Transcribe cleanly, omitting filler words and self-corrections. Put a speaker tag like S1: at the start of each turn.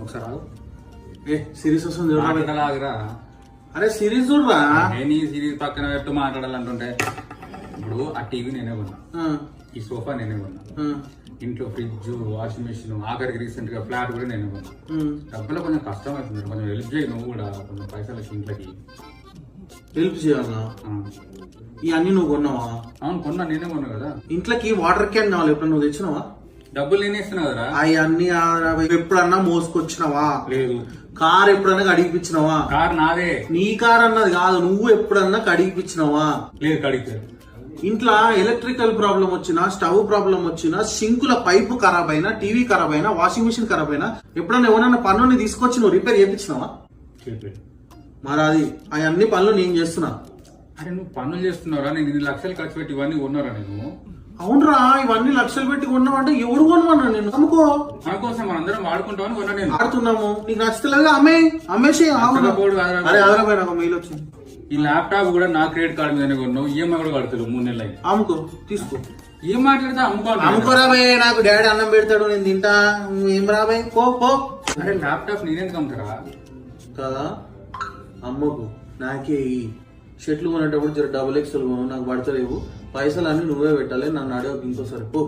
S1: ఒకసారి ఆగు.
S2: ఏ సిరీస్ వస్తుంది చూడరా.
S1: మాట్లాడలాగరా.
S2: అరే సిరీస్ చూడరా.
S1: నేను ఈ సిరీస్ పక్కన పెట్టు మాట్లాడాలంటుంటే ఇప్పుడు ఆ టీవీ నేనే కొన్నా, ఈ సోఫా నేనే కొన్నా, ఇంట్లో ఫ్రిడ్జ్, వాషింగ్ మిషన్, ఆఖరికి రీసెంట్ గా ఫ్లాట్ కూడా నేనే కొన్నా. డబ్బులో కొంచెం కష్టం అవుతుంది, కొంచెం హెల్ప్ చేయి నువ్వు కూడా, కొంచెం పైసలకి ఇంట్లోకి
S2: హెల్ప్ చేయాలా. ఇవన్నీ నువ్వు కొన్నావా?
S1: అవును కొన్నా, నేనే కొన్నా కదా.
S2: ఇంట్లోకి వాటర్ క్యాన్ కావాలి, ఎప్పుడు నువ్వు తెచ్చినావా?
S1: డబ్బులు నేనే ఇస్తున్నా కదరా.
S2: అవన్నీ ఎప్పుడన్నా మోసుకొచ్చినావా?
S1: లేదు.
S2: కార్ ఎప్పుడన్నా కడిగిపించినావా?
S1: కార్ నాదే.
S2: నీ కార్ అన్నది కాదు, నువ్వు ఎప్పుడన్నా కడిగిపించినావా?
S1: లేదు కడిగితే.
S2: ఇంట్లో ఎలక్ట్రికల్ ప్రాబ్లం వచ్చినా, స్టవ్ ప్రాబ్లం వచ్చినా, సింకుల పైపు ఖరాబ్ అయినా, టీవీ ఖరాబ్ అయినా, వాషింగ్ మిషన్ ఖరాబ్ అయినా ఎప్పుడన్నా ఎవరన్నా పనుని తీసుకొచ్చి నువ్వు రిపేర్ చేయించినావా? మరి అది అవన్నీ పనులు నేను చేస్తున్నా.
S1: అరే నువ్వు పనులు చేస్తున్నారా? నేను 2 లక్షలు ఖర్చు పెట్టి ఇవన్నీ కొన్నారా నేను?
S2: అవునరా, ఇవన్నీ లక్షలు పెట్టి కొన్నావంటే ఎవడు కొనమన్నా? నేను అనుకో
S1: మన కోసం మనందరం వాడుకుంటామని కొన్నా నేను.
S2: ఆడుతున్నాము, నీకు నచ్చలేదా? అమ్మేసి. అరే ఆదరపోయినా మెయిల్ వచ్చింది.
S1: ఈ ల్యాప్టాప్ కూడా నా క్రెడిట్ కార్డు మీదనే కొన్నావు, ఈఎంఐ కూడా కడతాడు 3 నెలలు అయ్యి.
S2: అమ్ముకో, తీసుకో.
S1: ఏం మాట్లాడితే
S2: అమ్ముకోరాబాయ్, నాకు డాడీ అన్నం పెడతాడు, నేను తింటా. ఏం రాబాయ్, పో.
S1: అరే ల్యాప్టాప్ నేనెందుకు అమ్ముతారా
S2: కదా? అమ్మకు నాకే ఈ షర్ట్లు కొనేటప్పుడు జర XXL కొను, నాకు పడతలేవు. పైసలు అన్ని నువ్వే పెట్టాలి, నన్ను అడగకు ఇంకోసారి. పో.